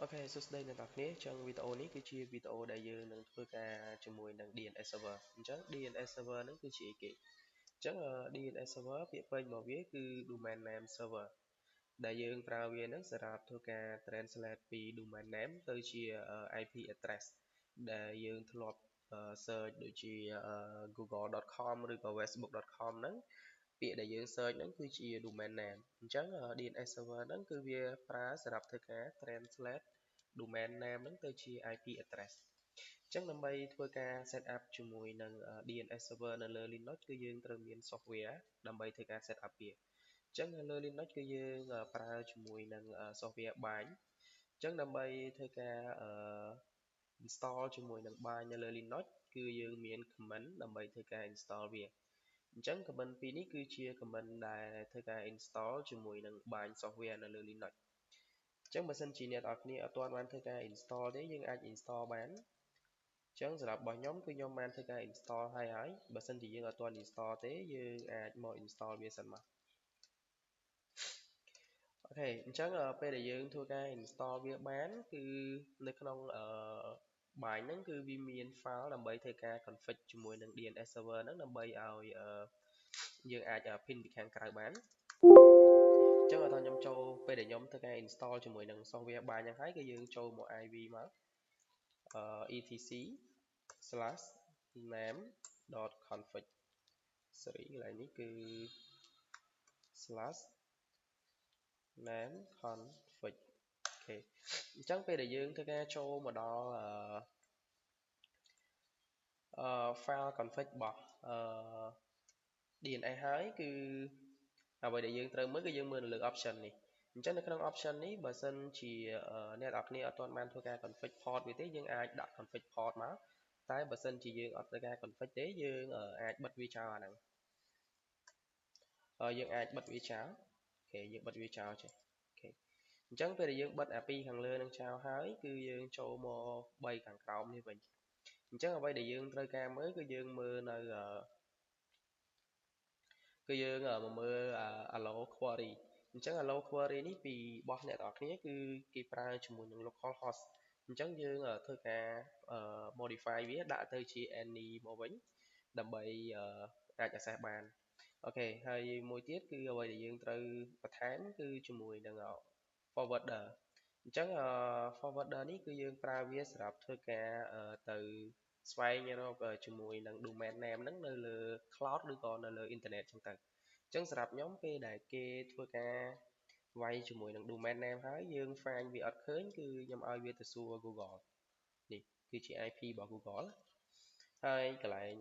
Ok,សួស្តីអ្នកនរគ្នាចឹងវីដេអូនេះគឺជាវីដេអូដែលយើងនឹងធ្វើការជាមួយនឹង DNS server អញ្ចឹង DNS server ហ្នឹងគឺជាអីគេអញ្ចឹង DNS server ពាក្យពេចន៍របស់វាគឺ domain name server ដែលយើងប្រើវាហ្នឹងសម្រាប់ធ្វើការ translate ពី domain name ទៅជា IP address ដែលយើងធ្លាប់ search ដូចជា google.com ឬក៏ facebook.com ហ្នឹងពាក្យដែលយើង search ហ្នឹងគឺជា domain name អញ្ចឹង DNS server ហ្នឹងគឺវាប្រើសម្រាប់ធ្វើការ translate domain name ហ្នឹងទៅជា IP address អញ្ចឹងដើម្បីធ្វើការ set up ជាមួយនឹង DNS server នៅលើ Linux គឺយើងត្រូវមាន software ដើម្បីធ្វើការ set up វាអញ្ចឹងនៅលើ Linux គឺយើងប្រើជាមួយនឹង software bind អញ្ចឹងដើម្បីធ្វើការ install ជាមួយនឹង bind នៅលើ Linux គឺយើងមាន command ដើម្បីធ្វើការ install វាអញ្ចឹង command ពីរនេះគឺជា command ដែលធ្វើការ install ជាមួយនឹង bind software នៅលើ Linux អញ្ចឹងបើសិនជាអ្នកនរគ្នាអត់ទាន់បានធ្វើការ install ទេយើងអាច install បានអញ្ចឹងសម្រាប់របស់ខ្ញុំគឺខ្ញុំបានធ្វើការ install ហើយបើសិនជាយើងអត់ទាន់ install ទេយើងអាចមក install វាសិនមកអូខេអញ្ចឹងពេលដែលយើងធ្វើការ install វាបានគឺនៅក្នុងbind ហ្នឹងគឺវាមាន file ដើម្បីធ្វើការ config ជាមួយនឹង DNS server ហ្នឹងដើម្បីឲ្យយើងអាច pin ពីខាងក្រៅបានអញ្ចឹងឲ្យខ្ញុំចូលពេលដែលខ្ញុំធ្វើការ install ជាមួយនឹង software bind ហ្នឹងហើយគឺយើងចូលមក IV មក etc/name.config sorry កន្លែងនេះគឺ /name.config អូខេអញ្ចឹងពេលដែលយើងធ្វើការចូលមកដល់file config របស់DNS ហើយគឺអ្វីដែលយើងត្រូវមើលគឺយើងមើលនៅលើ option នេះអញ្ចឹងនៅក្នុង option នេះបើសិនជាអ្នកនរគ្នាអត់ទាន់បានធ្វើការ config port វាទេយើងអាចដាក់ config port មកតែបើសិនជាយើងអត់ធ្វើការ config ទេយើងអាចបិទវាចោលអាហ្នឹងយើងអាចបិទវាចោលអូខេយើងបិទវាចោលចេះអូខេអញ្ចឹងពេលដែលយើងបិទអាពីរខាងលើនឹងចោលហើយគឺយើងចូលមក3ខាងក្រោមនេះវិញអញ្ចឹងអ្វីដែលយើងត្រូវការមើលគឺយើងមើលនៅគឺយើងមកមើល allow query អញ្ចឹង allow query នេះពីរបស់អ្នកនរគ្នាគឺគេប្រើជាមួយនឹង localhost អញ្ចឹងយើងធ្វើការ modify វាដាក់ទៅជា any មកវិញដើម្បីអាច access បានអូខេហើយមួយទៀតគឺអ្វីដែលយើងត្រូវបន្ថែមគឺជាមួយនឹង forwarder អញ្ចឹង forwarder នេះគឺយើងប្រើវាសម្រាប់ធ្វើការទៅស្វែងរកជាមួយនឹង domain name ហ្នឹងនៅលើ cloud ឬក៏នៅលើ internet ចឹងទៅអញ្ចឹងសម្រាប់ខ្ញុំពេលដែលគេធ្វើការវាយជាមួយនឹង domain name ហើយយើង find វាអត់ឃើញគឺខ្ញុំឲ្យវាទៅសួរ Google នេះគឺជា IP របស់ Google ហើយកន្លែង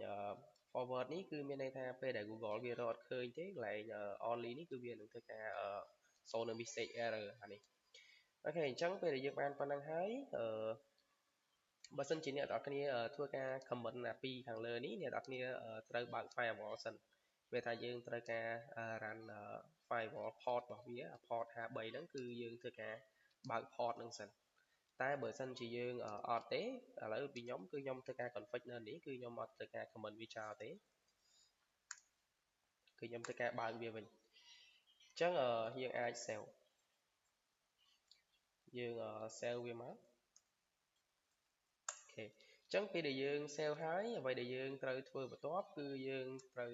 forward នេះគឺមានន័យថាពេលដែល Google វារកអត់ឃើញទេកន្លែង only នេះគឺវានឹងធ្វើការសូននៅ message error អានេះអូខេអញ្ចឹងពេលដែលយើងបានប៉ុណ្ណឹងហើយបើសិនជាអ្នកនរគ្នាធ្វើការ comment អាពីខាងលើនេះអ្នកនរគ្នាត្រូវបើក firewall សិនពេលថាយើងត្រូវការ run firewall port របស់វា port 53ហ្នឹងគឺយើងធ្វើការបើក port ហ្នឹងសិនតែបើសិនជាយើងអត់ទេឥឡូវពីខ្ញុំគឺខ្ញុំធ្វើការ config នៅនេះគឺខ្ញុំអត់ធ្វើការ comment វាចោលទេគឺខ្ញុំធ្វើការបើកវាវិញអញ្ចឹងយើងអាច save យើង save វាមកអូខេអញ្ចឹងពេលដែលយើង save ហើយអ្វីដែលយើងត្រូវធ្វើបន្ទាប់គឺយើងត្រូវ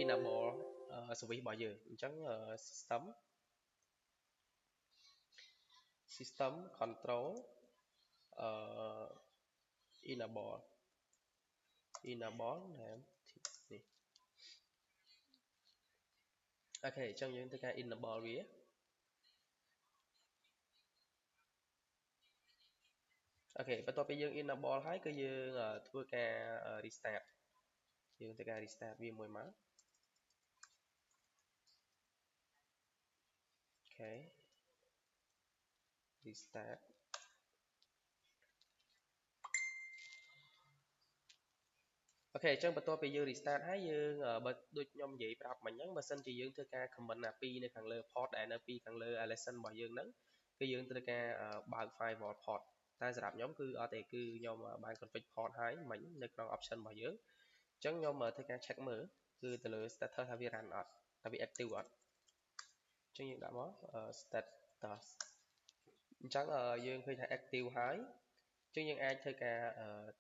enable service របស់យើងអញ្ចឹង system control enable name នេះអូខេអញ្ចឹងយើងធ្វើការ enable វាអូខេបន្ទាប់ពីយើង enable ហើយគឺយើងធ្វើការ restart យើងធ្វើការ restart វាមួយមកអូខេ restart អូខេអញ្ចឹងបន្ទាប់ពីយើង restart ហើយយើងបើដូចខ្ញុំនិយាយប្រាប់មិញហ្នឹងបើសិនជាយើងធ្វើការ comment អាពីរនៅខាងលើ port ដែលនៅពីខាងលើ lesson របស់យើងហ្នឹងគឺយើងត្រូវការបើក firewall port តែសម្រាប់ខ្ញុំគឺអត់ទេគឺខ្ញុំបាន config port ហើយមិញនៅក្នុង option របស់យើងអញ្ចឹងខ្ញុំធ្វើការ check មើលគឺទៅលើ status ថាវា run អត់ថាវា active អត់អញ្ចឹងយើងដាក់មក stat task អញ្ចឹងយើងឃើញថា active ហើយអញ្ចឹងយើងអាចធ្វើការ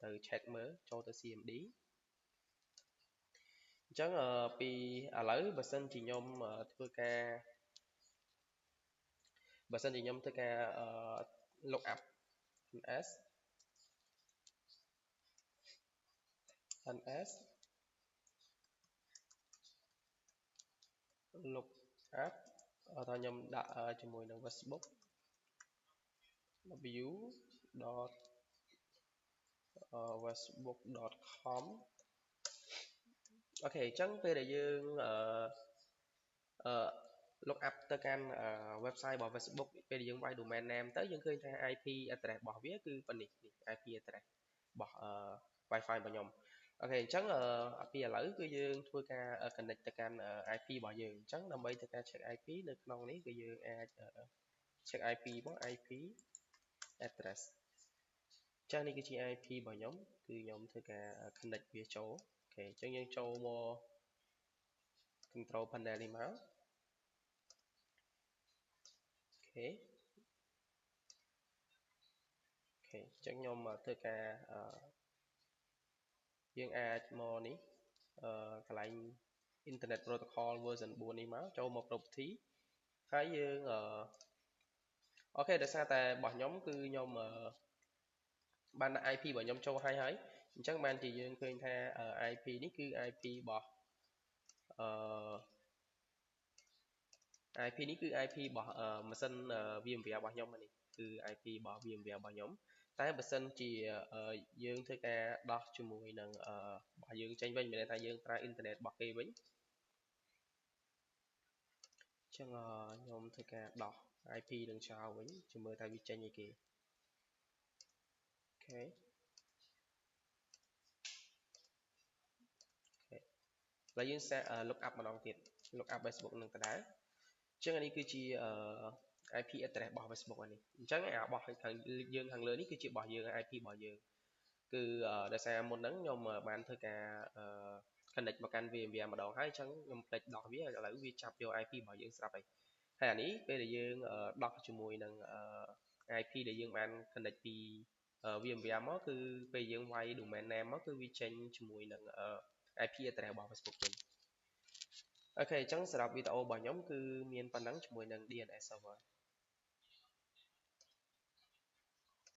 ទៅ check មើលចូលទៅ CMD អញ្ចឹងពីឥឡូវបើសិនជាខ្ញុំធ្វើការlook up ns look up ថាខ្ញុំដាក់ជាមួយនឹង Facebook w.facebook.com អូខេអញ្ចឹងពេលដែលយើងlook up ទៅកាន់ website របស់ Facebook ពេលដែលយើងវាយ domain name ទៅយើងឃើញថា IP address របស់វាគឺប៉ុណ្នេះ IP address របស់ Wi-Fi របស់ខ្ញុំអូខេអញ្ចឹងពីឥឡូវគឺយើងធ្វើការ connect ទៅកាន់ IP របស់យើងអញ្ចឹងដើម្បីធ្វើការ check IP នៅក្នុងនេះគឺយើងអាច check IP របស់ IP address អញ្ចឹងនេះគឺជា IP របស់ខ្ញុំគឺខ្ញុំធ្វើការ connect វាចូលអូខេអញ្ចឹងយើងចូលមក control panel នេះមកអូខេអញ្ចឹងខ្ញុំធ្វើការយើងអាចមកនេះកន្លែង Internet Protocol version 4 នេះមកចូលមក property ហើយយើងអូខេដោយសារតែរបស់ខ្ញុំគឺខ្ញុំបានដាក់ IP របស់ខ្ញុំចូលហើយអញ្ចឹងបានជាយើងឃើញថា IP នេះគឺ IP របស់IP នេះគឺ IP របស់ម៉ាស៊ីន VMware របស់ខ្ញុំនេះគឺ IP របស់ VMware របស់ខ្ញុំតែបើសិនជាយើងធ្វើការដោះជាមួយនឹងរបស់យើងចេញវិញមានន័យថាយើងប្រើអ៊ីនធឺណិតរបស់គេវិញអញ្ចឹងខ្ញុំធ្វើការដោះ IP នឹងចោលវិញជួយមើលថាវាចេញអីគេអូខេឥឡូវយើង look up ម្ដងទៀត look up Facebook នឹងដដែលអញ្ចឹងនេះគឺជា IP address របស់ Facebook នេះអញ្ចឹងរបស់យើងខាងលើនេះគឺជារបស់យើង IP របស់យើងគឺដោយសារមុនហ្នឹងខ្ញុំបានធ្វើការ connect មកកាន់ VMware ម្ដងហើយអញ្ចឹងខ្ញុំភ្លេចដោះវាឥឡូវវាចាប់យក IP របស់យើងស្រាប់ហើយហើយអានេះពេលដែលយើងដោះជាមួយនឹង IP ដែលយើងបាន connect ពី VMware មកគឺពេលយើងវាយ domain name មកគឺវាចេញជាមួយនឹង IP address របស់ Facebook វិញអូខេអញ្ចឹងសម្រាប់វីដេអូរបស់ខ្ញុំគឺមានប៉ុណ្ណឹងជាមួយនឹង DNS server